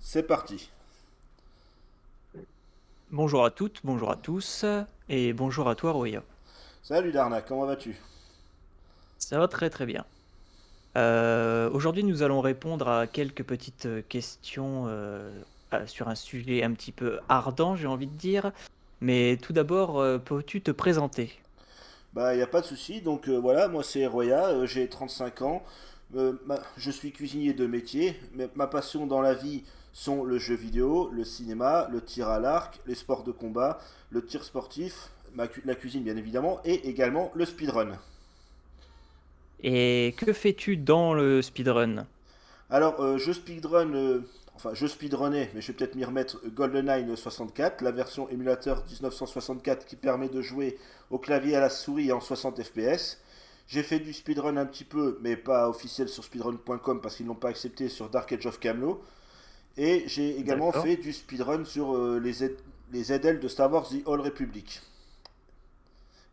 C'est parti. Bonjour à toutes, bonjour à tous, et bonjour à toi Roya. Salut Darna, comment vas-tu? Ça va très très bien. Aujourd'hui nous allons répondre à quelques petites questions sur un sujet un petit peu ardent, j'ai envie de dire. Mais tout d'abord, peux-tu te présenter? Bah, y a pas de souci. Donc voilà, moi c'est Roya, j'ai 35 ans. Je suis cuisinier de métier. Ma passion dans la vie sont le jeu vidéo, le cinéma, le tir à l'arc, les sports de combat, le tir sportif, la cuisine bien évidemment, et également le speedrun. Et que fais-tu dans le speedrun? Alors, je speedrunnais, mais je vais peut-être m'y remettre GoldenEye 64, la version émulateur 1964 qui permet de jouer au clavier et à la souris en 60 FPS. J'ai fait du speedrun un petit peu, mais pas officiel sur speedrun.com parce qu'ils n'ont pas accepté sur Dark Age of Camelot. Et j'ai également D'accord, fait du speedrun sur les ZL de Star Wars The Old Republic.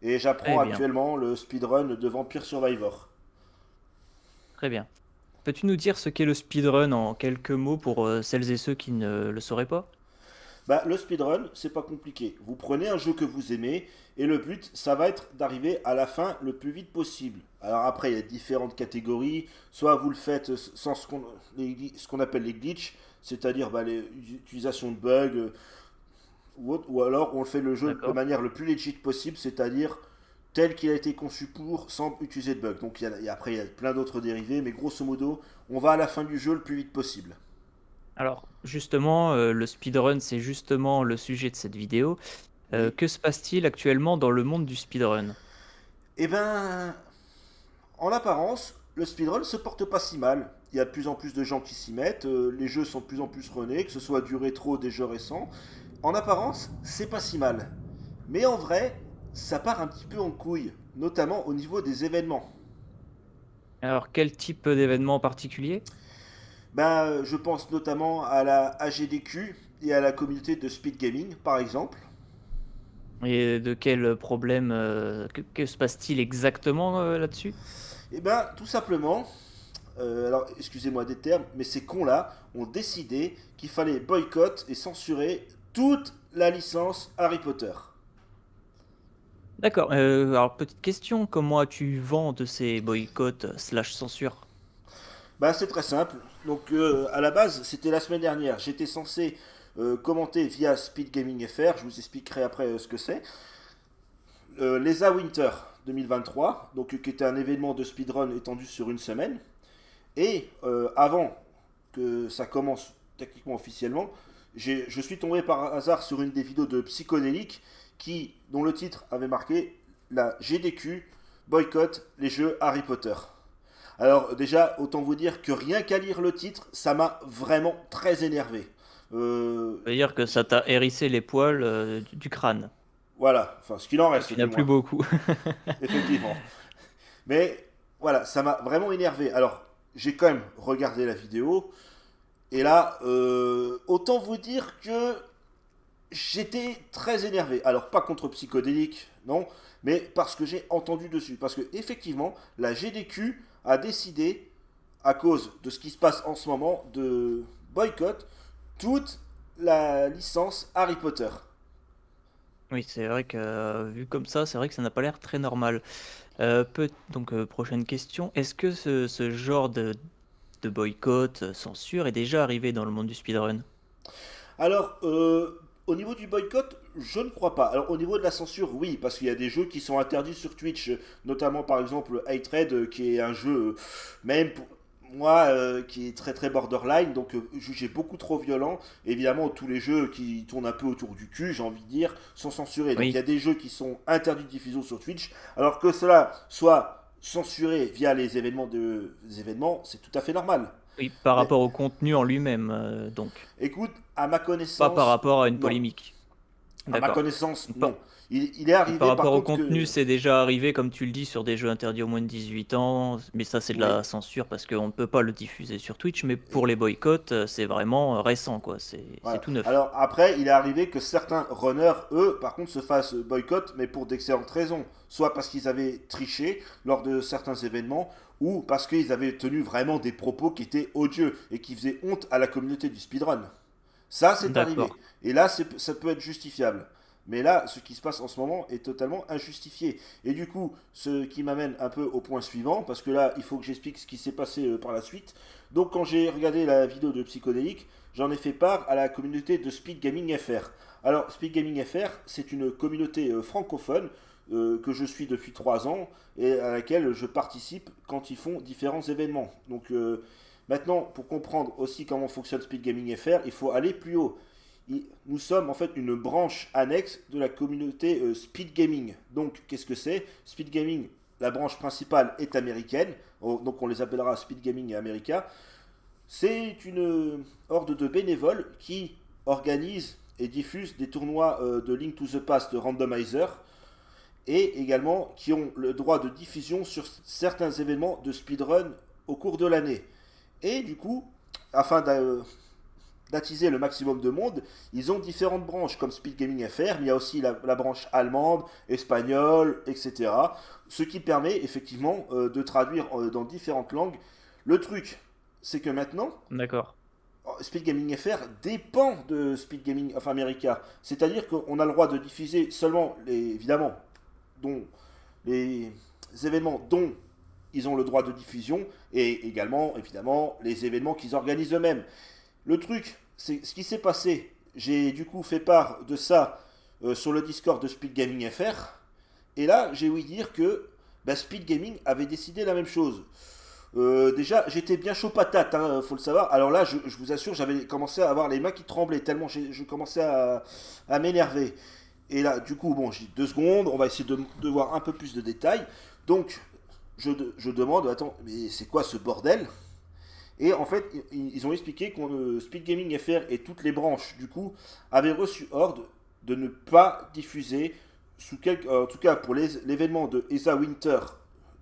Et très j'apprends bien, actuellement le speedrun de Vampire Survivor. très bien. Peux-tu nous dire ce qu'est le speedrun en quelques mots pour celles et ceux qui ne le sauraient pas? Bah, le speedrun, c'est pas compliqué. Vous prenez un jeu que vous aimez et le but, ça va être d'arriver à la fin le plus vite possible. Alors après, il y a différentes catégories. Soit vous le faites sans ce qu'on appelle les glitches, c'est-à-dire bah, l'utilisation de bugs ou alors on fait le jeu de D'accord. manière le plus legit possible, c'est-à-dire tel qu'il a été conçu pour, sans utiliser de bugs. Donc après, il y a plein d'autres dérivés, mais grosso modo, on va à la fin du jeu le plus vite possible. Alors, justement, le speedrun, c'est justement le sujet de cette vidéo. Oui. Que se passe-t-il actuellement dans le monde du speedrun? Eh ben, en apparence, le speedrun se porte pas si mal. Il y a de plus en plus de gens qui s'y mettent, les jeux sont de plus en plus runnés, que ce soit du rétro, des jeux récents. En apparence, c'est pas si mal. Mais en vrai, ça part un petit peu en couille, notamment au niveau des événements. Alors, quel type d'événement en particulier? Je pense notamment à la AGDQ et à la communauté de speed gaming, par exemple. Et de quel problème, que se passe-t-il exactement, là-dessus? Et ben, tout simplement, alors excusez-moi des termes, mais ces cons-là ont décidé qu'il fallait boycott et censurer toute la licence Harry Potter. D'accord, alors petite question, comment as-tu eu vent de ces boycotts slash censures? Bah, c'est très simple. Donc, à la base, c'était la semaine dernière. J'étais censé commenter via Speed Gaming FR. Je vous expliquerai après ce que c'est. L'ESA Winter 2023, donc, qui était un événement de speedrun étendu sur une semaine. Et avant que ça commence techniquement officiellement, je suis tombé par hasard sur une des vidéos de Psychodélique dont le titre avait marqué la GDQ boycott les jeux Harry Potter. Alors déjà, autant vous dire que rien qu'à lire le titre, ça m'a vraiment très énervé. Euh, Ça veut dire que ça t'a hérissé les poils, du crâne. voilà, enfin ce qu'il en Et reste tu du n'as plus moins, beaucoup. effectivement. Mais voilà, ça m'a vraiment énervé. Alors, j'ai quand même regardé la vidéo, et là, autant vous dire que j'étais très énervé. Alors, pas contre Psychodélique, non, mais parce que j'ai entendu dessus. Parce que, effectivement, la GDQ a décidé, à cause de ce qui se passe en ce moment, de boycott toute la licence Harry Potter. Oui, c'est vrai que, vu comme ça, c'est vrai que ça n'a pas l'air très normal. Prochaine question, est-ce que ce genre de boycott, censure est déjà arrivé dans le monde du speedrun? Alors, au niveau du boycott, je ne crois pas. Alors, au niveau de la censure, oui, parce qu'il y a des jeux qui sont interdits sur Twitch, notamment par exemple Hatred, qui est un jeu, même pour moi, qui est très très borderline, donc jugé beaucoup trop violent. Évidemment, tous les jeux qui tournent un peu autour du cul, j'ai envie de dire, sont censurés. Donc, il y Oui. a des jeux qui sont interdits de diffusion sur Twitch, alors que cela soit censuré via les événements, c'est tout à fait normal. Oui, par Mais rapport au contenu en lui-même, donc. écoute, à ma Pas par connaissance, rapport à une non. polémique. À ma D'accord. connaissance, Donc non. Il est par arrivé par rapport au contre contenu, que. c'est déjà arrivé, comme tu le dis, sur des jeux interdits aux moins de 18 ans, mais ça, c'est de Oui. la censure parce qu'on ne peut pas le diffuser sur Twitch, mais pour les boycotts, c'est vraiment, récent, quoi, c'est Voilà. tout neuf. Alors après, il est arrivé que certains runners, eux, par contre, se fassent boycott, mais pour d'excellentes raisons. Soit parce qu'ils avaient triché lors de certains événements, ou parce qu'ils avaient tenu vraiment des propos qui étaient odieux et qui faisaient honte à la communauté du speedrun. Ça, c'est arrivé. D'accord. Et là, ça peut être justifiable. Mais là, ce qui se passe en ce moment est totalement injustifié. Et du coup, ce qui m'amène un peu au point suivant, parce que là, il faut que j'explique ce qui s'est passé par la suite. Donc, quand j'ai regardé la vidéo de Psychodélique, j'en ai fait part à la communauté de Speed Gaming FR. Alors, Speed Gaming FR, c'est une communauté francophone que je suis depuis 3 ans et à laquelle je participe quand ils font différents événements. Donc, maintenant, pour comprendre aussi comment fonctionne Speed Gaming FR, il faut aller plus haut. Nous sommes en fait une branche annexe de la communauté Speed Gaming. Donc, qu'est-ce que c'est? Speed Gaming, la branche principale est américaine, donc on les appellera Speed Gaming et America. C'est une horde de bénévoles qui organise et diffuse des tournois de Link to the Past Randomizer et également qui ont le droit de diffusion sur certains événements de speedrun au cours de l'année. Et du coup, afin d'attiser le maximum de monde, ils ont différentes branches comme Speed Gaming FR, mais il y a aussi la branche allemande, espagnole, etc. Ce qui permet effectivement de traduire dans différentes langues. Le truc, c'est que maintenant, D'accord. Speed Gaming FR dépend de Speed Gaming of America. C'est-à-dire qu'on a le droit de diffuser seulement, évidemment, dont les événements dont ils ont le droit de diffusion et également, évidemment, les événements qu'ils organisent eux-mêmes. Le truc, c'est ce qui s'est passé. J'ai du coup fait part de ça sur le Discord de Speed Gaming FR. Et là, j'ai ouï dire que Speed Gaming avait décidé la même chose. Déjà, j'étais bien chaud patate, hein, faut le savoir. Alors là, je vous assure, j'avais commencé à avoir les mains qui tremblaient tellement je commençais à m'énerver. Et là, du coup, bon, j'ai 2 secondes, on va essayer de voir un peu plus de détails. Donc, je demande, attends, mais c'est quoi ce bordel? Et en fait, ils ont expliqué que Speed Gaming FR et toutes les branches, du coup, avaient reçu ordre de ne pas diffuser, en tout cas pour l'événement de ESA Winter,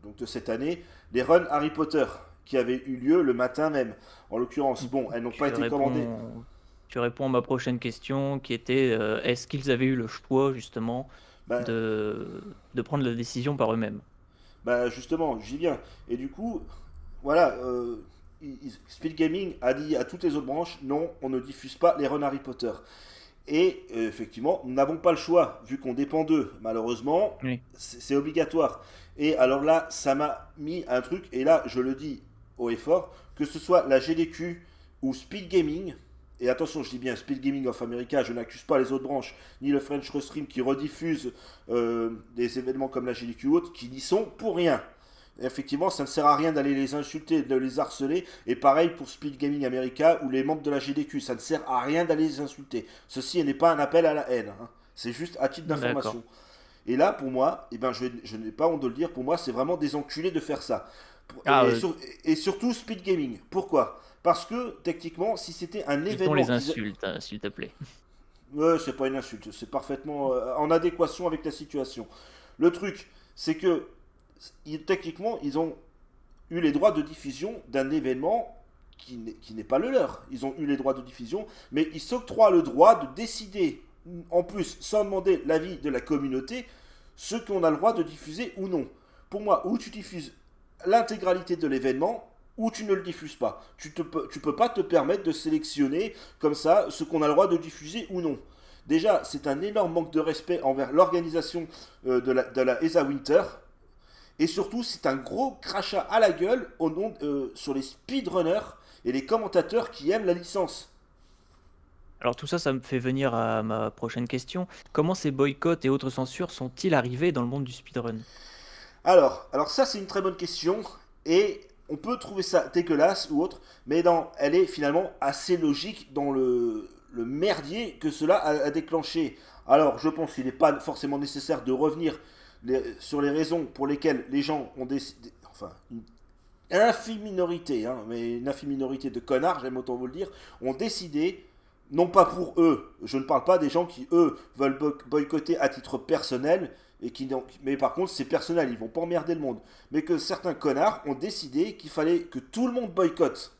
donc de cette année, les runs Harry Potter, qui avaient eu lieu le matin même. En l'occurrence, bon, elles n'ont pas Tu été commandées. réponds, tu réponds à ma prochaine question qui était est-ce qu'ils avaient eu le choix justement Bah, de prendre la décision par eux-mêmes? bah justement, j'y viens. Et du coup, voilà, Speed Gaming a dit à toutes les autres branches, non, on ne diffuse pas les runs Harry Potter. Et effectivement, nous n'avons pas le choix, vu qu'on dépend d'eux. Malheureusement, Oui. c'est obligatoire. Et alors là, ça m'a mis un truc, et là, je le dis haut et fort, que ce soit la GDQ ou Speed Gaming, et attention, je dis bien Speed Gaming of America, je n'accuse pas les autres branches, ni le French Restream qui rediffuse des événements comme la GDQ ou autres, qui n'y sont pour rien. Effectivement, ça ne sert à rien d'aller les insulter, de les harceler. Et pareil pour Speed Gaming America ou les membres de la GDQ. Ça ne sert à rien d'aller les insulter. Ceci n'est pas un appel à la haine, hein. C'est juste à titre D'accord. d'information. Et là, pour moi, eh ben, je n'ai pas honte de le dire, pour moi, c'est vraiment des enculés de faire ça. Ah, Et surtout Speed Gaming. Pourquoi? Parce que, techniquement, si c'était un évitons événement les qu'ils... insultes, s'il te plaît. Ouais, c'est pas une insulte, c'est parfaitement en adéquation avec la situation. Le truc, c'est que techniquement, ils ont eu les droits de diffusion d'un événement qui n'est pas le leur. Ils ont eu les droits de diffusion, mais ils s'octroient le droit de décider, en plus, sans demander l'avis de la communauté, ce qu'on a le droit de diffuser ou non. Pour moi, ou tu diffuses l'intégralité de l'événement, ou tu ne le diffuses pas. Tu peux pas te permettre de sélectionner comme ça ce qu'on a le droit de diffuser ou non. Déjà, c'est un énorme manque de respect envers l'organisation de la ESA Winter. Et surtout, c'est un gros crachat à la gueule au nom, sur les speedrunners et les commentateurs qui aiment la licence. Alors tout ça, ça me fait venir à ma prochaine question. Comment ces boycotts et autres censures sont-ils arrivés dans le monde du speedrun? Alors ça c'est une très bonne question et on peut trouver ça dégueulasse ou autre, mais elle est finalement assez logique dans le merdier que cela a déclenché. Alors je pense qu'il n'est pas forcément nécessaire de revenir sur les raisons pour lesquelles les gens ont décidé, enfin une infime minorité, hein, mais une infime minorité de connards, j'aime autant vous le dire, ont décidé, non pas pour eux, je ne parle pas des gens qui, eux, veulent boycotter à titre personnel, mais par contre c'est personnel, ils vont pas emmerder le monde, mais que certains connards ont décidé qu'il fallait que tout le monde boycotte.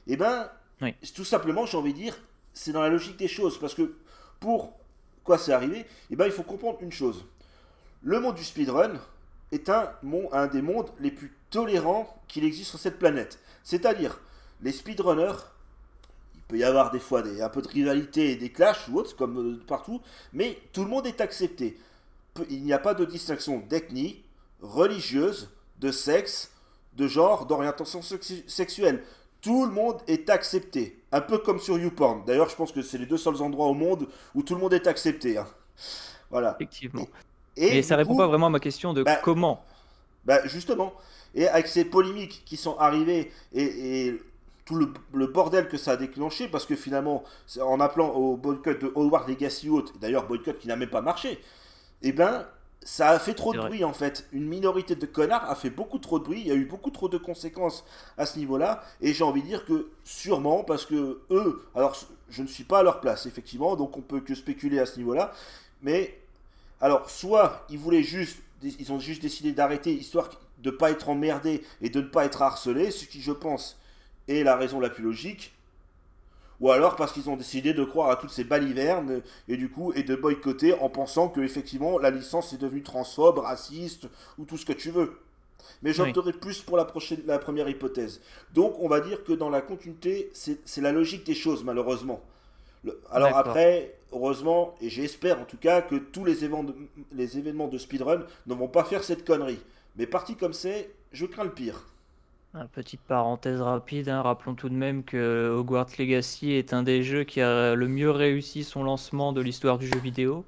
Et ben, Oui. tout simplement, j'ai envie de dire, c'est dans la logique des choses, parce que pour quoi c'est arrivé, et ben il faut comprendre une chose. Le monde du speedrun est un des mondes les plus tolérants qu'il existe sur cette planète. C'est-à-dire, les speedrunners, peut y avoir des fois un peu de rivalité et des clashs ou autres, comme partout, mais tout le monde est accepté. Il n'y a pas de distinction d'ethnie, religieuse, de sexe, de genre, d'orientation sexuelle. Tout le monde est accepté. Un peu comme sur YouPorn. D'ailleurs, je pense que c'est les deux seuls endroits au monde où tout le monde est accepté, hein. Voilà. Effectivement. Et, Mais et ça du répond pas coup, vraiment à ma question de bah, comment. justement, et avec ces polémiques qui sont arrivées et tout le bordel que ça a déclenché, parce que finalement, en appelant au boycott de Howard Legacy Haute, d'ailleurs boycott qui n'a même pas marché, eh ben, ça a fait trop C'est de vrai. bruit en fait. Une minorité de connards a fait beaucoup trop de bruit. Il y a eu beaucoup trop de conséquences à ce niveau-là. Et j'ai envie de dire que sûrement, parce que eux, alors je ne suis pas à leur place effectivement, donc on peut que spéculer à ce niveau-là. Mais alors, soit ils ont juste décidé d'arrêter histoire de ne pas être emmerdés et de ne pas être harcelés, ce qui je pense est la raison la plus logique. Ou alors parce qu'ils ont décidé de croire à toutes ces balivernes et du coup et de boycotter en pensant que effectivement la licence est devenue transphobe, raciste ou tout ce que tu veux. Mais Oui, j'opterai plus pour la première hypothèse. Donc on va dire que dans la continuité, c'est la logique des choses malheureusement. Alors d'accord. après, heureusement, et j'espère en tout cas que tous les événements de speedrun ne vont pas faire cette connerie. Mais parti comme c'est, je crains le pire. Petite parenthèse rapide, hein, rappelons tout de même que Hogwarts Legacy est un des jeux qui a le mieux réussi son lancement de l'histoire du jeu vidéo.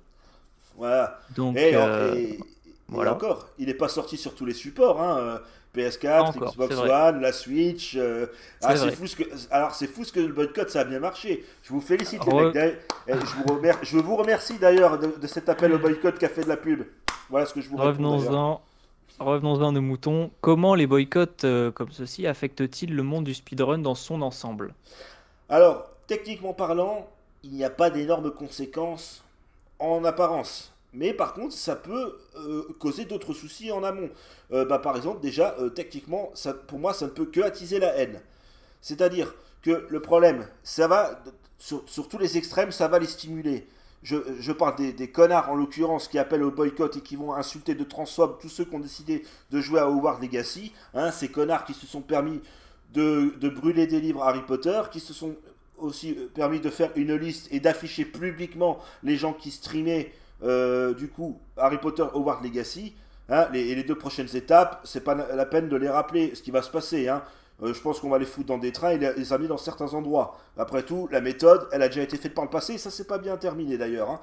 Voilà. Donc Et, et voilà, encore, il n'est pas sorti sur tous les supports, hein. pas PS4, encore, c'est Xbox vrai, One, la Switch. c'est vrai. Alors c'est fou ce que le boycott ça a bien marché. Je vous félicite les mecs. Re- D'ailleurs, je vous remercie d'ailleurs de cet appel au boycott qui a fait de la pub. Voilà ce que je vous réponds d'ailleurs. Revenons-en, revenons-en à nos moutons. Comment les boycotts comme ceci affectent-ils le monde du speedrun dans son ensemble? Alors, techniquement parlant, il n'y a pas d'énormes conséquences en apparence. Mais par contre, ça peut causer d'autres soucis en amont. Par exemple, déjà, techniquement, pour moi, ça ne peut que attiser la haine. C'est-à-dire que le problème, sur tous les extrêmes, ça va les stimuler. Je parle des connards en l'occurrence qui appellent au boycott et qui vont insulter de transphobes tous ceux qui ont décidé de jouer à Hogwarts Legacy. Hein, ces connards qui se sont permis de brûler des livres Harry Potter, qui se sont aussi permis de faire une liste et d'afficher publiquement les gens qui streamaient du coup Harry Potter Hogwarts Legacy. Hein, les deux prochaines étapes, c'est pas la peine de les rappeler ce qui va se passer. Hein. Je pense qu'on va les foutre dans des trains et les amener dans certains endroits. Après tout, la méthode, elle a déjà été faite par le passé et ça c'est pas bien terminé d'ailleurs. Hein.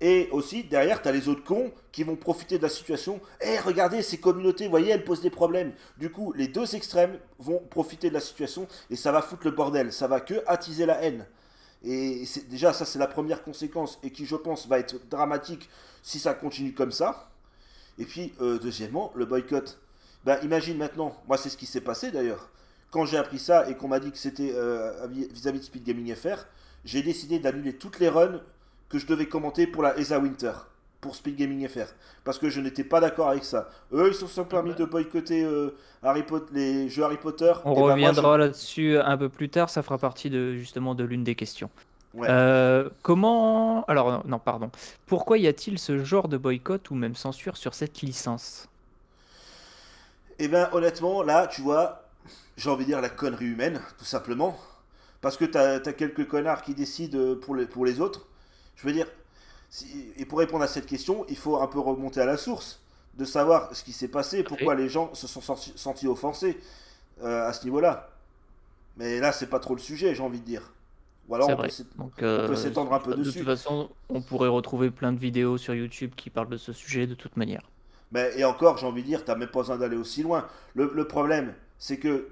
Et aussi, derrière, t'as les autres cons qui vont profiter de la situation. Eh, regardez, ces communautés, vous voyez, elles posent des problèmes. Du coup, les deux extrêmes vont profiter de la situation et ça va foutre le bordel. Ça va que attiser la haine. Et déjà, ça, c'est la première conséquence et qui, je pense, va être dramatique si ça continue comme ça. Et puis, deuxièmement, le boycott. Ben, imagine maintenant, moi, c'est ce qui s'est passé d'ailleurs. Quand j'ai appris ça et qu'on m'a dit que c'était vis-à-vis de Speed Gaming FR, j'ai décidé d'annuler toutes les runs que je devais commenter pour la ESA Winter, pour Speed Gaming FR, parce que je n'étais pas d'accord avec ça. Eux, ils se sont permis de boycotter les jeux Harry Potter, On et ben moi je... reviendra là-dessus un peu plus tard, ça fera partie de justement de l'une des questions. Ouais. Comment... Alors non, pardon. Pourquoi y a-t-il ce genre de boycott ou même censure sur cette licence? Et ben honnêtement, là, tu vois, j'ai envie de dire la connerie humaine, tout simplement. Parce que t'as quelques connards qui décident pour les autres. Je veux dire, et pour répondre à cette question, il faut un peu remonter à la source, de savoir ce qui s'est passé, pourquoi Parfait. les gens se sont sentis offensés à ce niveau-là. Mais là, c'est pas trop le sujet, j'ai envie de dire. Ou alors C'est vrai. Donc, on peut s'étendre un peu de toute dessus. façon, on pourrait retrouver plein de vidéos sur YouTube qui parlent de ce sujet de toute manière. Mais, et encore, j'ai envie de dire, t'as même pas besoin d'aller aussi loin. Le problème, c'est que,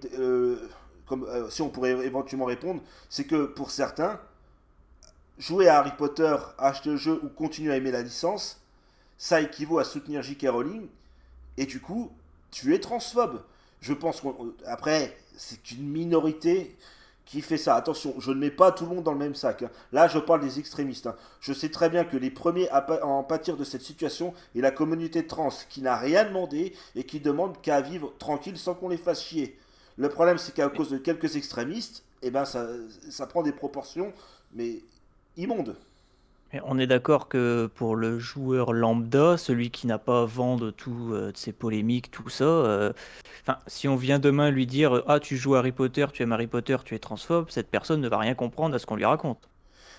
si on pourrait éventuellement répondre, c'est que pour certains, jouer à Harry Potter, acheter le jeu ou continuer à aimer la licence, ça équivaut à soutenir J.K. Rowling, et du coup, tu es transphobe. Je pense qu'après, c'est une minorité qui fait ça. Attention, je ne mets pas tout le monde dans le même sac. Hein. Là, je parle des extrémistes. Hein. Je sais très bien que les premiers à en pâtir de cette situation est la communauté trans qui n'a rien demandé et qui demande qu'à vivre tranquille sans qu'on les fasse chier. Le problème, c'est qu'à cause de quelques extrémistes, eh ben, ça prend des proportions, mais immondes. Mais on est d'accord que pour le joueur lambda, celui qui n'a pas vent de tout, de ces polémiques, tout ça, enfin, si on vient demain lui dire ah tu joues Harry Potter, tu aimes Harry Potter, tu es transphobe, cette personne ne va rien comprendre à ce qu'on lui raconte.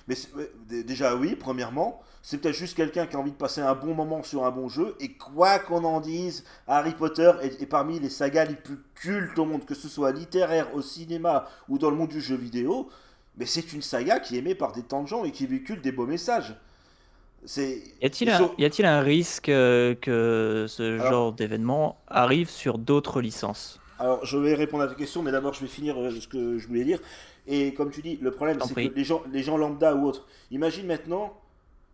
Mais ouais, déjà, oui, premièrement, c'est peut-être juste quelqu'un qui a envie de passer un bon moment sur un bon jeu. Et quoi qu'on en dise, Harry Potter est parmi les sagas les plus cultes au monde, que ce soit littéraire, au cinéma ou dans le monde du jeu vidéo. Mais c'est une saga qui est aimée par des tas de gens et qui véhicule des beaux messages. C'est. Et Y a-t-il un risque que ce alors, genre d'événement arrive sur d'autres licences? alors, je vais répondre à ta question, mais d'abord, je vais finir ce que je voulais dire. Et comme tu dis, le problème, T'en c'est que prie. les gens lambda ou autres, imagine maintenant,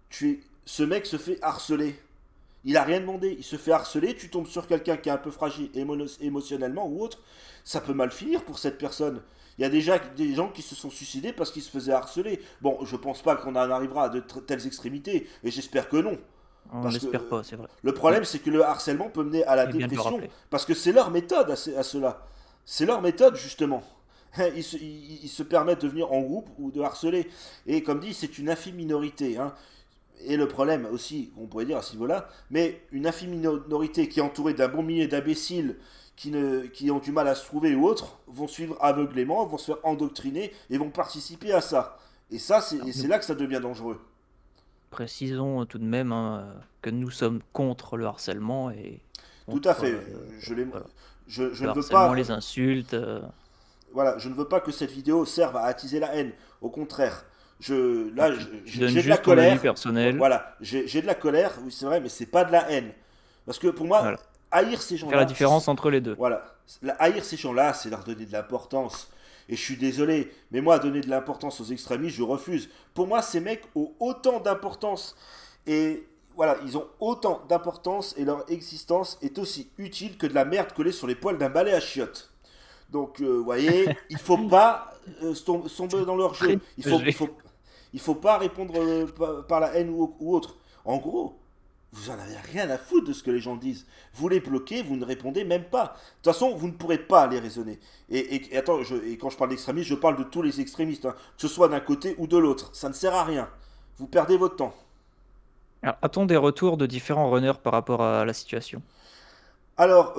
ce mec se fait harceler. Il a rien demandé, il se fait harceler, tu tombes sur quelqu'un qui est un peu fragile émotionnellement ou autre, ça peut mal finir pour cette personne. Il y a déjà des gens qui se sont suicidés parce qu'ils se faisaient harceler. Bon, je pense pas qu'on en arrivera à de telles extrémités, et j'espère que non. On Parce que l'espère pas, c'est vrai. le Mais problème, c'est que le harcèlement peut mener à la c'est bien de le dépression, rappeler. parce que c'est leur méthode à cela. C'est leur méthode, justement. Ils se permettent de venir en groupe ou de harceler. Et comme dit, c'est une infime minorité, hein. Et le problème aussi, on pourrait dire à ce niveau-là, mais une infime minorité qui est entourée d'un bon millier d'imbéciles qui ont du mal à se trouver ou autres, vont suivre aveuglément, vont se faire endoctriner et vont participer à ça. Et ça, Alors, c'est là que ça devient dangereux. précisons tout de même que nous sommes contre le harcèlement et Tout à contre fait. Je, l'ai- voilà, je le ne veux harcèlement, pas, les insultes. voilà, je ne veux pas que cette vidéo serve à attiser la haine. Au contraire, Non, tu donnes j'ai de la juste ton avis colère. personnel. Voilà, j'ai de la colère, oui c'est vrai, mais c'est pas de la haine. Parce que pour moi, Voilà. haïr ces Faut faire la gens-là, différence entre les deux. voilà, haïr ces gens-là, c'est leur donner de l'importance. Et je suis désolé, mais moi, donner de l'importance aux extrémistes, je refuse. Pour moi, ces mecs ont autant d'importance. Et voilà, ils ont autant d'importance et leur existence est aussi utile que de la merde collée sur les poils d'un balai à chiottes. Donc, vous voyez, il faut pas tomber dans leur Très jeu. partagé. Il faut pas répondre par la haine ou autre. En gros, vous en avez rien à foutre de ce que les gens disent. Vous les bloquez, vous ne répondez même pas. De toute façon, vous ne pourrez pas les raisonner. Et attends, et quand je parle d'extrémistes, je parle de tous les extrémistes, hein, que ce soit d'un côté ou de l'autre. Ça ne sert à rien. Vous perdez votre temps. Alors, a-t-on des retours de différents runners par rapport à la situation? Alors,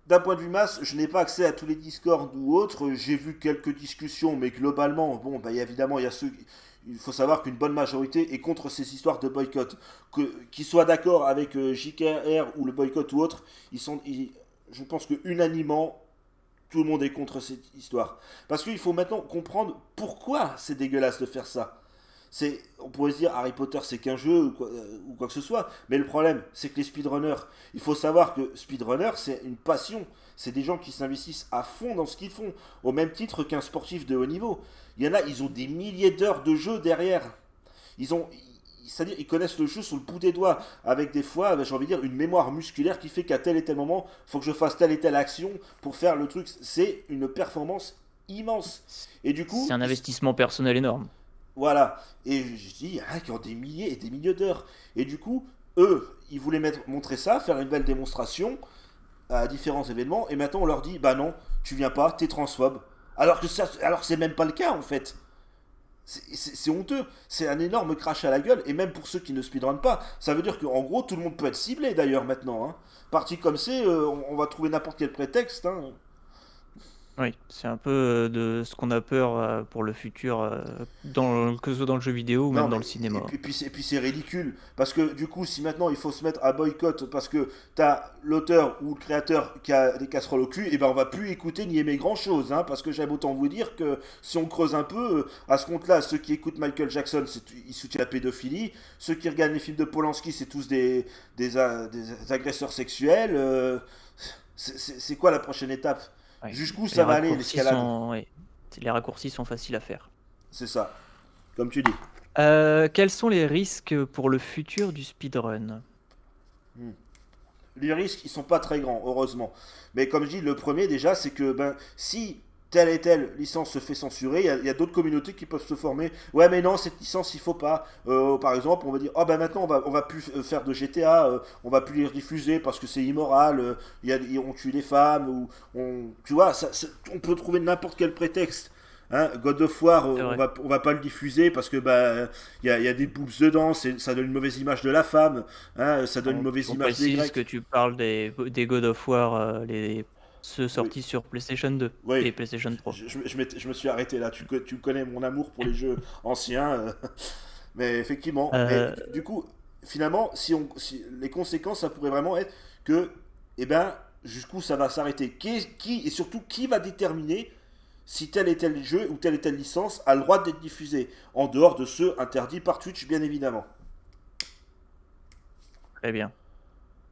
d'un point de vue masse, je n'ai pas accès à tous les Discord ou autres. J'ai vu quelques discussions, mais globalement, bon, bah, évidemment, il y a ceux. Il faut savoir qu'une bonne majorité est contre ces histoires de boycott. Qu'ils soient d'accord avec JKR ou le boycott ou autre, je pense que unanimement, tout le monde est contre cette histoire. Parce qu'il faut maintenant comprendre pourquoi c'est dégueulasse de faire ça. On pourrait se dire Harry Potter c'est qu'un jeu ou quoi que ce soit, mais le problème c'est que les speedrunners, il faut savoir que speedrunner c'est une passion, c'est des gens qui s'investissent à fond dans ce qu'ils font, au même titre qu'un sportif de haut niveau. Il y en a, ils ont des milliers d'heures de jeu derrière. Ils ont, c'est-à-dire ils connaissent le jeu sur le bout des doigts, avec des fois, j'ai envie de dire, une mémoire musculaire qui fait qu'à tel et tel moment, il faut que je fasse telle et telle action pour faire le truc. C'est une performance immense. Et du C'est coup, un investissement personnel énorme. voilà. Et je dis, il y en a qui ont des milliers et des milliers d'heures. Et du coup, eux, ils voulaient montrer ça, faire une belle démonstration à différents événements. Et maintenant, on leur dit, bah non, tu viens pas, t'es transphobe. Alors que c'est même pas le cas, en fait. C'est honteux. C'est un énorme crash à la gueule. Et même pour ceux qui ne speedrunnent pas, ça veut dire qu'en gros, tout le monde peut être ciblé d'ailleurs maintenant, hein. Parti comme c'est, on va trouver n'importe quel prétexte, hein. Oui, c'est un peu de ce qu'on a peur pour le futur, que ce soit dans le jeu vidéo ou Non, même mais dans le cinéma. et puis c'est ridicule. Parce que du coup, si maintenant il faut se mettre à boycott parce que t'as l'auteur ou le créateur qui a des casseroles au cul, et ben on va plus écouter ni aimer grand chose. Hein, parce que j'aime autant vous dire que si on creuse un peu, à ce compte-là, ceux qui écoutent Michael Jackson, ils soutiennent la pédophilie. Ceux qui regardent les films de Polanski, c'est tous des agresseurs sexuels. C'est quoi la prochaine étape? Ouais. Jusqu'où Les ça va aller raccourcis l'escalade? sont, ouais, les raccourcis sont faciles à faire. C'est ça, comme tu dis. Quels sont les risques pour le futur du speedrun? Hmm. Les risques, ils sont pas très grands, heureusement. Mais comme je dis, le premier déjà, c'est que ben, si telle et telle licence se fait censurer, il y a d'autres communautés qui peuvent se former. Ouais, mais non, cette licence, il faut pas. Par exemple, on va dire, oh ben maintenant, on va plus faire de GTA, on va plus les diffuser parce que c'est immoral, on tue les femmes, ou tu vois, on peut trouver n'importe quel prétexte. Hein, God of War, C'est vrai. on va pas le diffuser parce que bah y a des boobs dedans, ça donne une mauvaise image de la femme, hein, ça donne une mauvaise On image des précise que Grecs. tu parles des God of War, ceux Oui, sortis sur PlayStation 2 oui. et PlayStation 3. Je me suis arrêté là. Tu connais mon amour pour les jeux anciens, mais effectivement. Mais Euh, du coup, finalement, si les conséquences, ça pourrait vraiment être que, eh ben, jusqu'où ça va s'arrêter. Et surtout, qui va déterminer si tel et tel jeu ou telle et telle licence a le droit d'être diffusé, en dehors de ceux interdits par Twitch, bien évidemment. Très bien.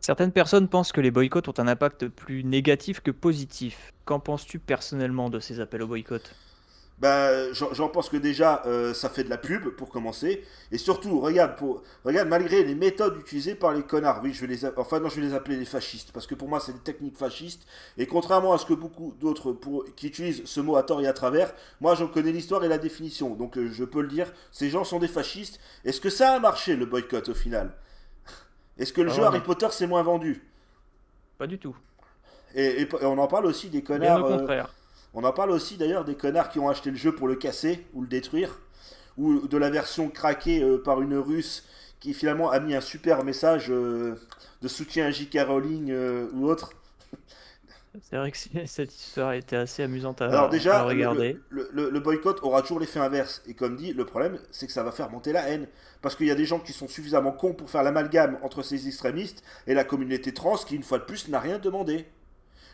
Certaines personnes pensent que les boycotts ont un impact plus négatif que positif. Qu'en penses-tu personnellement de ces appels au boycott? Bah, j'en pense que déjà, ça fait de la pub pour commencer. Et surtout, regarde, malgré les méthodes utilisées par les connards, oui, enfin non, je vais les appeler les fascistes, parce que pour moi, c'est des techniques fascistes. Et contrairement à ce que beaucoup d'autres qui utilisent ce mot à tort et à travers, moi, j'en connais l'histoire et la définition. Donc, je peux le dire, ces gens sont des fascistes. Est-ce que ça a marché, le boycott, au final? Est-ce que le Pas jeu Harry vraiment. Potter s'est moins vendu? Pas du tout. Et on en parle aussi des Bien au connards. contraire. On en parle aussi d'ailleurs des connards qui ont acheté le jeu pour le casser ou le détruire, ou de la version craquée par une russe qui finalement a mis un super message de soutien à J.K. Rowling ou autre. C'est vrai que cette histoire était assez amusante Alors à déjà, regarder. le boycott aura toujours l'effet inverse. Et comme dit, le problème, c'est que ça va faire monter la haine. Parce qu'il y a des gens qui sont suffisamment cons pour faire l'amalgame entre ces extrémistes et la communauté trans qui, une fois de plus, n'a rien demandé.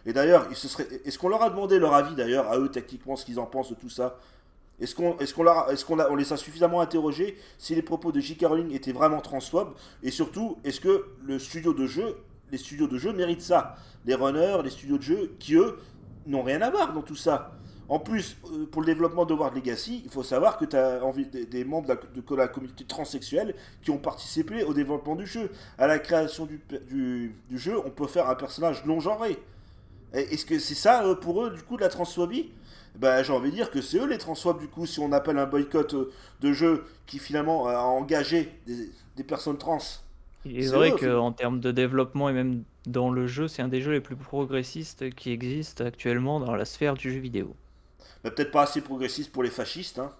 Et d'ailleurs, est-ce qu'on leur a demandé leur avis d'ailleurs, à eux techniquement, ce qu'ils en pensent de tout ça? On les a suffisamment interrogés si les propos de J.K. Rowling étaient vraiment transphobes? Et surtout, est-ce que les studios de jeu méritent ça? Les runners, les studios de jeu, qui eux, n'ont rien à voir dans tout ça. En plus, pour le développement de Hogwarts Legacy, il faut savoir que tu as des membres de la communauté transsexuelle qui ont participé au développement du jeu. À la création du jeu, on peut faire un personnage non genré. Est-ce que c'est ça pour eux, du coup, de la transphobie? Bah, j'ai envie de dire que c'est eux les transphobes, du coup, si on appelle un boycott de jeu qui finalement a engagé des personnes trans. Il est C'est eux, vrai au final. qu'en termes de développement et même dans le jeu, c'est un des jeux les plus progressistes qui existent actuellement dans la sphère du jeu vidéo. Mais peut-être pas assez progressiste pour les fascistes, hein.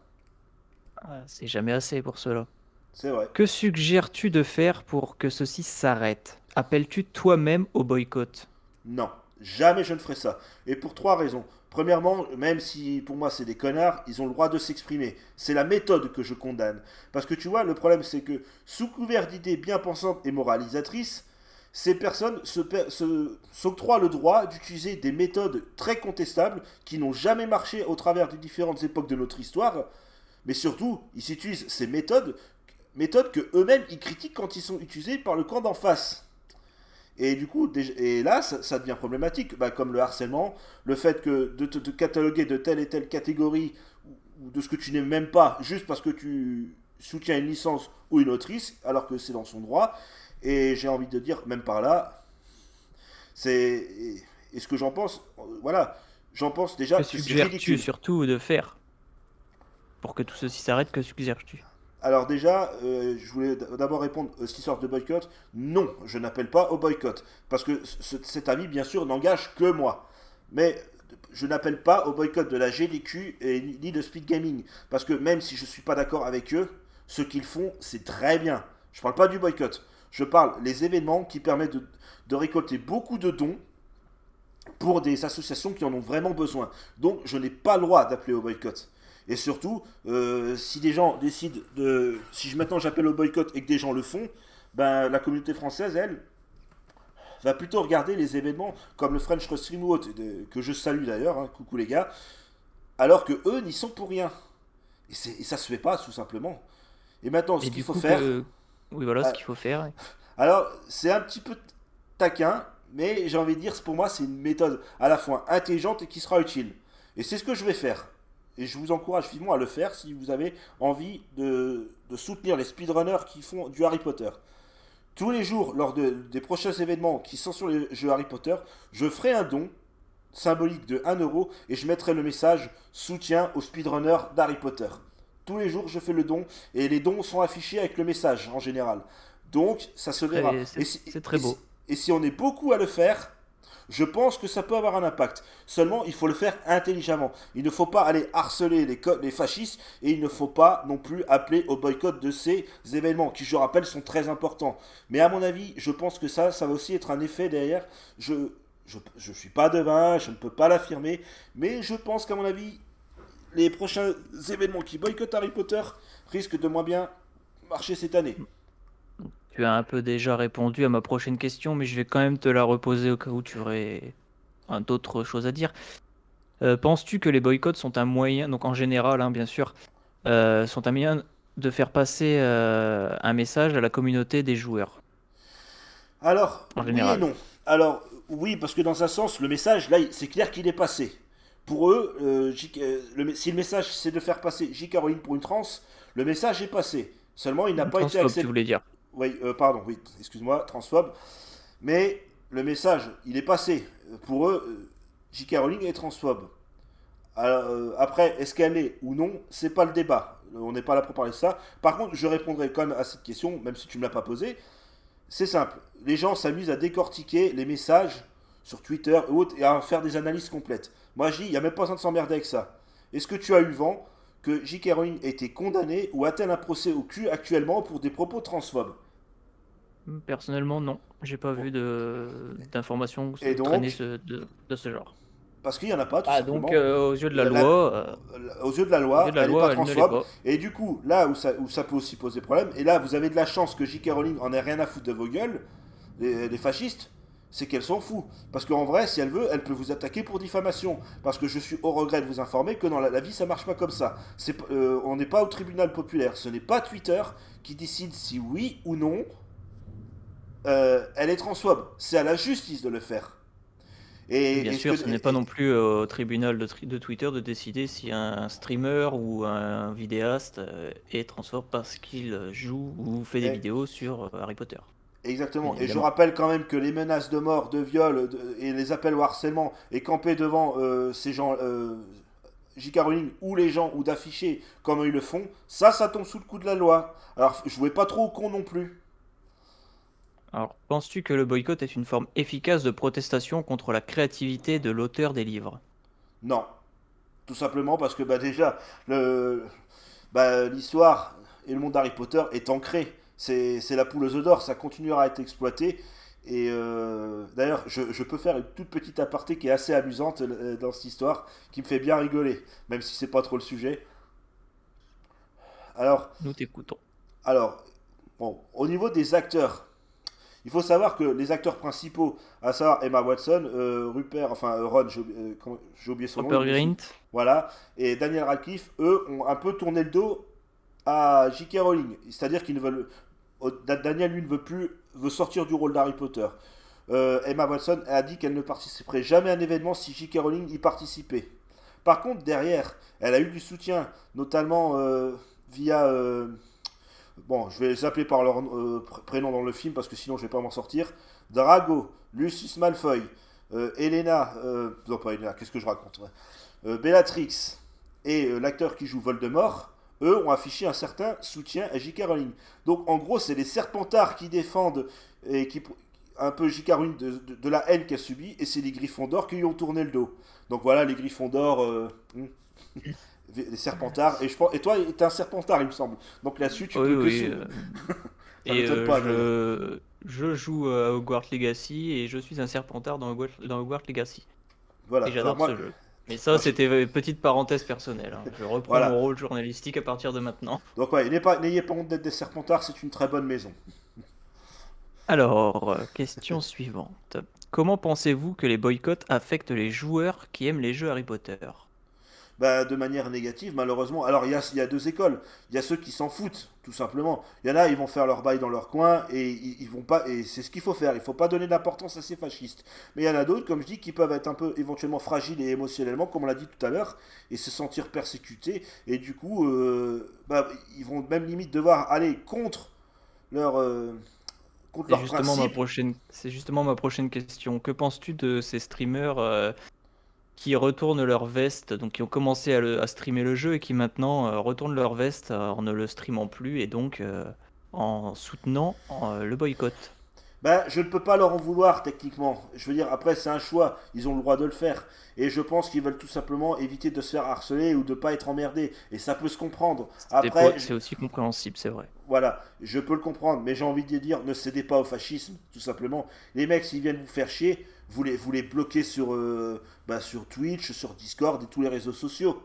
C'est jamais assez pour cela. C'est vrai. Que suggères-tu de faire pour que ceci s'arrête? Appelles-tu toi-même au boycott? Non, jamais je ne ferai ça. Et pour trois raisons. Premièrement, même si pour moi c'est des connards, ils ont le droit de s'exprimer. C'est la méthode que je condamne. Parce que tu vois, le problème c'est que sous couvert d'idées bien pensantes et moralisatrices, ces personnes s'octroient le droit d'utiliser des méthodes très contestables qui n'ont jamais marché au travers des différentes époques de notre histoire. Mais surtout, ils utilisent ces méthodes que eux-mêmes ils critiquent quand ils sont utilisés par le camp d'en face. Et du coup, et là, ça devient problématique, bah, comme le harcèlement, le fait que de te cataloguer de telle et telle catégorie, ou de ce que tu n'aimes même pas, juste parce que tu soutiens une licence ou une autrice, alors que c'est dans son droit. Et j'ai envie de dire, même par là, c'est... Et ce que j'en pense, voilà, j'en pense déjà Que que c'est suggères-tu ridicule. surtout de faire pour que tout ceci s'arrête? Que suggères-tu? Alors déjà, je voulais d'abord répondre à cette histoire de boycott. Non, je n'appelle pas au boycott. Parce que cet avis, bien sûr, n'engage que moi. Mais je n'appelle pas au boycott de la GDQ et ni de Speed Gaming. Parce que même si je ne suis pas d'accord avec eux, ce qu'ils font, c'est très bien. Je ne parle pas du boycott. Je parle des événements qui permettent de récolter beaucoup de dons pour des associations qui en ont vraiment besoin. Donc je n'ai pas le droit d'appeler au boycott. Et surtout, si des gens décident de... Si maintenant j'appelle au boycott et que des gens le font, ben, la communauté française, elle, va plutôt regarder les événements comme le French Wrestling ou autre, que je salue d'ailleurs, hein, coucou les gars, alors que eux n'y sont pour rien. Et ça se fait pas, tout simplement. Et maintenant, ce Et qu'il du faut coup, faire, oui, voilà ce euh, qu'il faut faire. alors c'est un petit peu taquin, mais j'ai envie de dire, pour moi, c'est une méthode à la fois intelligente et qui sera utile. Et c'est ce que je vais faire. Et je vous encourage vivement à le faire si vous avez envie de soutenir les speedrunners qui font du Harry Potter. Tous les jours, lors des prochains événements qui sont sur les jeux Harry Potter, je ferai un don symbolique de 1 € et je mettrai le message soutien aux speedrunners d'Harry Potter. Tous les jours, je fais le don et les dons sont affichés avec le message en général. Donc, ça se verra. C'est très beau. Et si on est beaucoup à le faire, Je pense que ça peut avoir un impact. Seulement, il faut le faire intelligemment. Il ne faut pas aller harceler les fascistes et il ne faut pas non plus appeler au boycott de ces événements qui, je rappelle, sont très importants. Mais à mon avis, je pense que ça va aussi être un effet derrière. Je suis pas devin, je ne peux pas l'affirmer, mais je pense qu'à mon avis, les prochains événements qui boycottent Harry Potter risquent de moins bien marcher cette année. Tu as un peu déjà répondu à ma prochaine question, mais je vais quand même te la reposer au cas où tu aurais d'autres choses à dire. Penses-tu que les boycotts sont un moyen, donc en général, hein, bien sûr, sont un moyen de faire passer un message à la communauté des joueurs, Alors, en oui et général? non. Alors, oui, parce que dans un sens, le message, là, c'est clair qu'il est passé. Pour eux, si le message c'est de faire passer J.K. Rowling pour une trans, le message est passé. Seulement, il n'a pas été Transphobe, tu accepté. voulais dire. Oui, pardon, oui, excuse-moi, transphobe. Mais le message, il est passé. Pour eux, J.K. Rowling est transphobe. Alors, après, est-ce qu'elle est ou non, c'est pas le débat. On n'est pas là pour parler de ça. Par contre, je répondrai quand même à cette question, même si tu ne me l'as pas posée. C'est simple. Les gens s'amusent à décortiquer les messages sur Twitter et autres et à faire des analyses complètes. Moi, je dis, il n'y a même pas besoin de s'emmerder avec ça. Est-ce que tu as eu vent que J.K. Rowling a été condamné ou a-t-elle un procès au cul actuellement pour des propos transphobes? Personnellement, non. J'ai pas Bon. vu d'informations Et traîner donc, de ce genre. parce qu'il n'y en a pas, tout Ah, donc, simplement. aux yeux de la La- la- loi, Aux yeux de la aux yeux loi, de la elle n'est pas loi, elle ne l'est transphobe. pas. Et du coup, là où ça peut aussi poser problème, et là, vous avez de la chance que J.K. Rowling en ait rien à foutre de vos gueules, les fascistes, c'est qu'elle s'en fout. Parce qu'en vrai, si elle veut, elle peut vous attaquer pour diffamation. Parce que je suis au regret de vous informer que dans la vie, ça marche pas comme ça. On n'est pas au tribunal populaire. Ce n'est pas Twitter qui décide si oui ou non elle est transphobe. C'est à la justice de le faire. Bien Et ce que, sûr, ce n'est pas non plus au tribunal de Twitter de décider si un streamer ou un vidéaste est transphobe parce qu'il joue ou fait des et- vidéos sur Harry Potter, bien Exactement. Et je évidemment. rappelle quand même que les menaces de mort, de viol et les appels au harcèlement et camper devant ces gens, J.K. Rowling ou les gens ou d'afficher comme ils le font, ça tombe sous le coup de la loi. Alors jouez pas trop au con non plus. Alors, penses-tu que le boycott est une forme efficace de protestation contre la créativité de l'auteur des livres? Non. Tout simplement parce que bah, déjà, l'histoire et le monde d'Harry Potter est ancré. C'est la poule aux œufs d'or, ça continuera à être exploité. Et d'ailleurs, je peux faire une toute petite aparté qui est assez amusante dans cette histoire, qui me fait bien rigoler, même si c'est pas trop le sujet. Alors, Nous t'écoutons. alors, bon, au niveau des acteurs, il faut savoir que les acteurs principaux, à savoir Emma Watson, Rupert, enfin Ron, j'ai oublié son nom, Rupert Grint, voilà, et Daniel Radcliffe, eux, ont un peu tourné le dos à J.K. Rowling. C'est-à-dire qu'ils ne veulent. Daniel, lui, ne veut plus. Veut sortir du rôle d'Harry Potter. Emma Watson a dit qu'elle ne participerait jamais à un événement si J.K. Rowling y participait. Par contre, derrière, elle a eu du soutien, notamment via. Bon, je vais les appeler par leur prénom dans le film parce que sinon je vais pas m'en sortir. Drago, Lucius Malfoy, Elena. Non, pas Elena, qu'est-ce que je raconte, ouais. Bellatrix et l'acteur qui joue Voldemort, eux ont affiché un certain soutien à J.K. Rowling. Donc en gros, c'est les Serpentards qui défendent et qui un peu J.K. Rowling de la haine qu'elle subit, et c'est les Gryffondors qui lui ont tourné le dos. Donc voilà, les Gryffondors, les Serpentards, et toi, t'es un Serpentard, il me semble. Donc là-dessus, tu oui, peux que oui. sous. Ça Et m'étonne pas d'ailleurs. je joue à Hogwarts Legacy et je suis un Serpentard dans Hogwarts Legacy. Et Voilà. Alors j'adore moi, ce jeu. Mais ça, moi c'était une petite parenthèse personnelle, hein. Je reprends mon voilà. rôle journalistique à partir de maintenant. Donc ouais, n'ayez pas honte d'être des Serpentards, c'est une très bonne maison. Alors, question suivante. Comment pensez-vous que les boycotts affectent les joueurs qui aiment les jeux Harry Potter? Bah, de manière négative, malheureusement. Alors, il y a deux écoles. Il y a ceux qui s'en foutent, tout simplement. Il y en a, ils vont faire leur bail dans leur coin et ils vont pas. Et c'est ce qu'il faut faire. Il faut pas donner d'importance à ces fascistes. Mais il y en a d'autres, comme je dis, qui peuvent être un peu éventuellement fragiles et émotionnellement, comme on l'a dit tout à l'heure, et se sentir persécutés. Et du coup, ils vont même limite devoir aller leur, euh, contre leurs principes. C'est justement ma prochaine question. Que penses-tu de ces streamers qui retournent leur veste, donc qui ont commencé à streamer le jeu et qui maintenant retournent leur veste en ne le streamant plus et donc en soutenant le boycott? Bah, je ne peux pas leur en vouloir techniquement. Je veux dire, après, c'est un choix. Ils ont le droit de le faire. Et je pense qu'ils veulent tout simplement éviter de se faire harceler ou de pas être emmerdés. Et ça peut se comprendre. Après, C'est aussi compréhensible, c'est vrai. voilà, je peux le comprendre. Mais j'ai envie de dire, ne cédez pas au fascisme, tout simplement. Les mecs, s'ils viennent vous faire chier, vous les bloquez sur Twitch, sur Discord et tous les réseaux sociaux.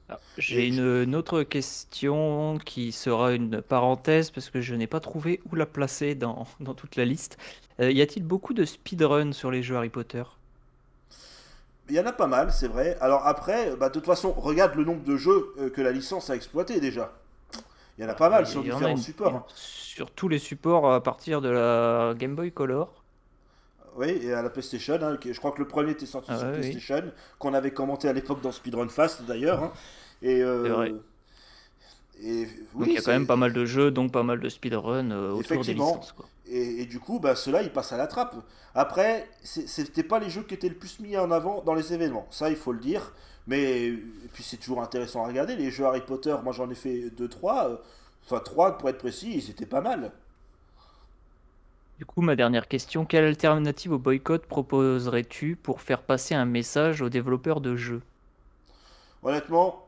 Ah, j'ai Et une autre question qui sera une parenthèse parce que je n'ai pas trouvé où la placer dans toute la liste. Y a-t-il beaucoup de speedrun sur les jeux Harry Potter? il y en a pas mal, c'est vrai. Alors après, bah, de toute façon, regarde le nombre de jeux que la licence a exploité déjà. Il y en a pas mal sur Il y en a différents supports, hein. sur tous les supports à partir de la Game Boy Color. Oui, et à la PlayStation, hein, je crois que le premier était sorti Ah sur ouais, oui, PlayStation, qu'on avait commenté à l'époque dans Speedrun Fast d'ailleurs, hein. Et, c'est vrai. et Donc il oui, y a quand même c'est pas mal de jeux, donc pas mal de speedrun autour des effectivement. licences, quoi. Et du coup, bah, ceux-là, ils passent à la trappe. Après, c'était pas les jeux qui étaient le plus mis en avant dans les événements, ça il faut le dire. Mais et puis c'est toujours intéressant à regarder. Les jeux Harry Potter, moi j'en ai fait deux trois, enfin 3 pour être précis, ils étaient pas mal. Du coup, ma dernière question, quelle alternative au boycott proposerais-tu pour faire passer un message aux développeurs de jeux? Honnêtement,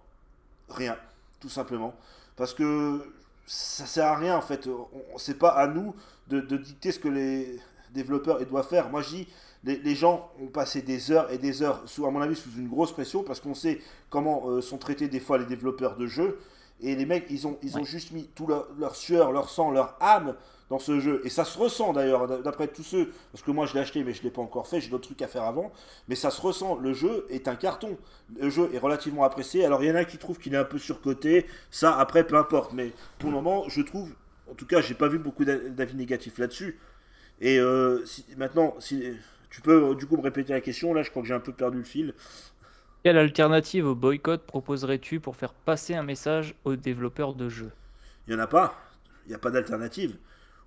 rien, tout simplement. Parce que ça sert à rien en fait. C'est pas à nous de dicter ce que les développeurs ils doivent faire. Moi je dis, les gens ont passé des heures et des heures, à mon avis, sous une grosse pression, parce qu'on sait comment sont traités des fois les développeurs de jeux. Et les mecs, ils ont Ouais. juste mis tout leur sueur, leur sang, leur âme dans ce jeu. Et ça se ressent d'ailleurs, d'après tous ceux, parce que moi je l'ai acheté mais je ne l'ai pas encore fait, j'ai d'autres trucs à faire avant. Mais ça se ressent, le jeu est un carton. Le jeu est relativement apprécié. Alors il y en a qui trouvent qu'il est un peu surcoté, ça après peu importe. Mais pour le moment, je trouve, en tout cas, j'ai pas vu beaucoup d'avis négatifs là-dessus. Et maintenant, si tu peux du coup me répéter la question, là je crois que j'ai un peu perdu le fil. Quelle alternative au boycott proposerais-tu pour faire passer un message aux développeurs de jeux? Il n'y en a pas, il n'y a pas d'alternative.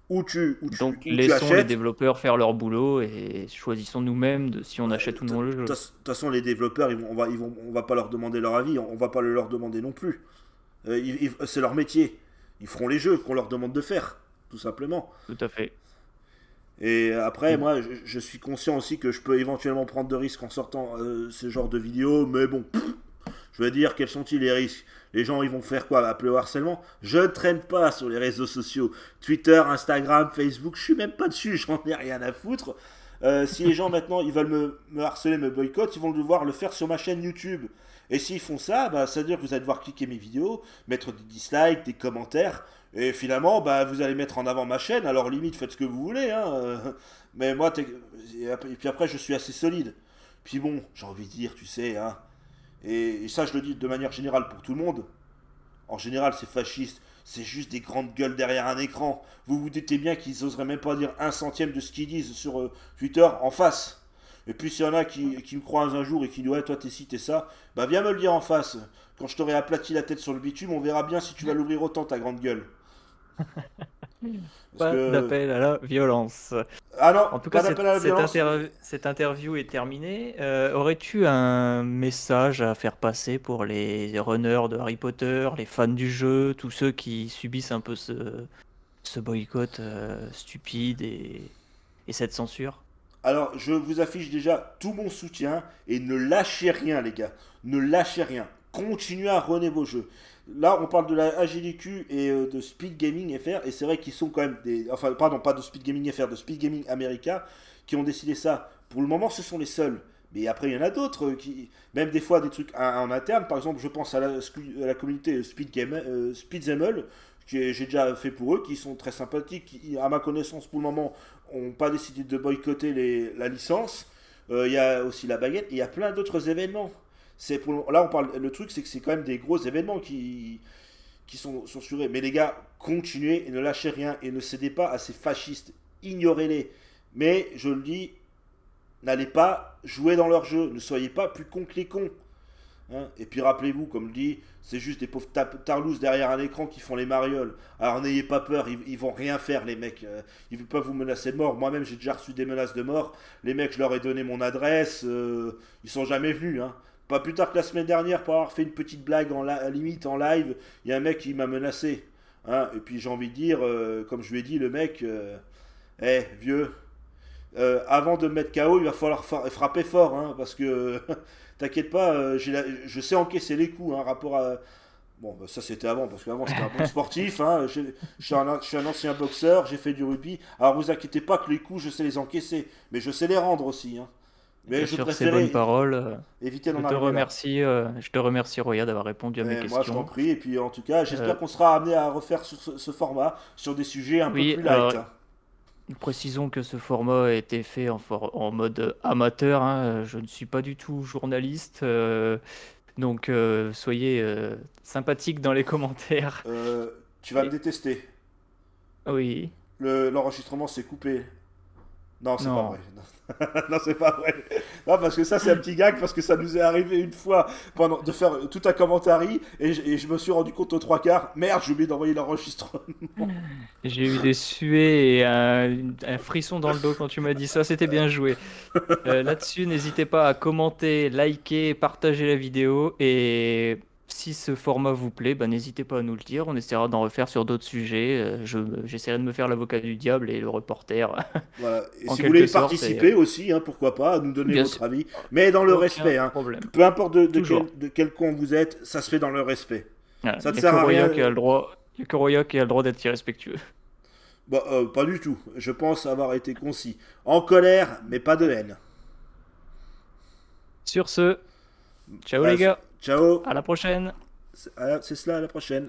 Donc Ou tu laissons les achètes. développeurs faire leur boulot et choisissons nous-mêmes de si on achète ou De non le toute jeu. façon, les développeurs, on va pas leur demander leur avis, on va pas le leur demander non plus. C'est leur métier. Ils feront les jeux qu'on leur demande de faire, tout simplement. Tout à fait. Et après, Et moi, je suis conscient aussi que je peux éventuellement prendre de risques en sortant ce genre de vidéos, mais bon, je veux dire, quels sont-ils les risques? Les gens, ils vont faire quoi? Appeler au harcèlement? Je ne traîne pas sur les réseaux sociaux. Twitter, Instagram, Facebook, je suis même pas dessus, j'en ai rien à foutre. Si les gens maintenant, ils veulent me harceler, me boycott, ils vont devoir le faire sur ma chaîne YouTube. Et s'ils font ça, bah, ça veut dire que vous allez devoir cliquer mes vidéos, mettre des dislikes, des commentaires, et finalement, bah, vous allez mettre en avant ma chaîne. Alors limite, faites ce que vous voulez, hein. Mais moi, et puis après, je suis assez solide. Puis bon, j'ai envie de dire, tu sais, hein, et ça, je le dis de manière générale pour tout le monde. En général, c'est fasciste. C'est juste des grandes gueules derrière un écran. Vous vous doutez bien qu'ils oseraient même pas dire un centième de ce qu'ils disent sur Twitter en face. Et puis s'il y en a qui me croisent un jour et qui disent ouais toi t'es ci t'es ça, bah viens me le dire en face. Quand je t'aurai aplati la tête sur le bitume, on verra bien si tu vas l'ouvrir autant ta grande gueule. Parce pas que d'appel à la violence. ah non, En tout cas, pas d'appel à la violence. cette interview est terminée. Aurais-tu un message à faire passer pour les runners de Harry Potter, les fans du jeu, tous ceux qui subissent un peu ce boycott stupide et cette censure? Alors, je vous affiche déjà tout mon soutien et ne lâchez rien, les gars. Ne lâchez rien. Continuez à runner vos jeux. Là, on parle de la AGDQ et de Speed Gaming FR, et c'est vrai qu'ils sont quand même des. Enfin, pardon, pas de Speed Gaming FR, de Speed Gaming America, qui ont décidé ça. Pour le moment, ce sont les seuls. Mais après, il y en a d'autres qui. Même des fois, des trucs en interne. Par exemple, je pense à la communauté Speed Zemel, que j'ai déjà fait pour eux, qui sont très sympathiques, qui, à ma connaissance, pour le moment, n'ont pas décidé de boycotter la licence. Il y a aussi la baguette, et il y a plein d'autres événements. Là, on parle, le truc, c'est que c'est quand même des gros événements qui sont censurés. Mais les gars, continuez et ne lâchez rien et ne cédez pas à ces fascistes. Ignorez-les. Mais, je le dis, n'allez pas jouer dans leur jeu. Ne soyez pas plus cons que les cons. Hein. Et puis rappelez-vous, comme je dis, c'est juste des pauvres tarlousses derrière un écran qui font les marioles. Alors n'ayez pas peur, ils vont rien faire les mecs. Ils ne peuvent pas vous menacer de mort. Moi-même j'ai déjà reçu des menaces de mort. Les mecs, je leur ai donné mon adresse. Ils sont jamais venus. Hein. Pas plus tard que la semaine dernière, pour avoir fait une petite blague limite en live, il y a un mec qui m'a menacé. Hein. Et puis j'ai envie de dire, comme je lui ai dit, le mec, Eh, vieux, avant de me mettre KO, il va falloir frapper fort, hein, parce que t'inquiète pas, je sais encaisser les coups, hein, rapport à. Bon, bah, ça c'était avant, parce qu'avant j'étais un bon sportif, hein, je suis un ancien boxeur, j'ai fait du rugby. Alors vous inquiétez pas que les coups, je sais les encaisser, mais je sais les rendre aussi, hein. Mais Et je sur ces bonnes préférais paroles, éviter d'en arriver là. je te remercie Roya d'avoir répondu à mes Et moi je t'en questions. prie, et puis en tout cas, Euh, j'espère qu'on sera amené à refaire sur ce format, sur des sujets un peu oui, plus light, alors hein. précisons que ce format a été fait en mode amateur, hein. Je ne suis pas du tout journaliste, donc soyez sympathiques dans les commentaires. Euh, Tu vas me Et détester. oui, L'enregistrement s'est coupé. Non, c'est pas vrai. non. Non, c'est pas vrai. Non, parce que ça, c'est un petit gag, parce que ça nous est arrivé une fois pendant de faire tout un commentaire et je me suis rendu compte aux trois quarts, merde, j'ai oublié d'envoyer l'enregistrement. J'ai eu des suées et un frisson dans le dos quand tu m'as dit ça, c'était bien joué. Là-dessus, n'hésitez pas à commenter, liker, partager la vidéo et si ce format vous plaît, bah, n'hésitez pas à nous le dire, on essaiera d'en refaire sur d'autres sujets. J'essaierai de me faire l'avocat du diable et le reporter Voilà. Et en si vous voulez quelque y sorte. participer aussi, hein, pourquoi pas, à nous donner Bien votre sûr, avis, mais dans le aucun respect, hein. problème. Peu importe Toujours. de quel camp vous êtes, ça se fait dans le respect. Voilà. Ça Il ne n'y a sert que à Roya rien. qui a le droit, il y a que Roya qui a le droit d'être irrespectueux. Bah, pas du tout. Je pense avoir été concis. En colère, mais pas de haine. Sur ce, ciao Voilà, les gars, ciao. à la prochaine. C'est cela, à la prochaine.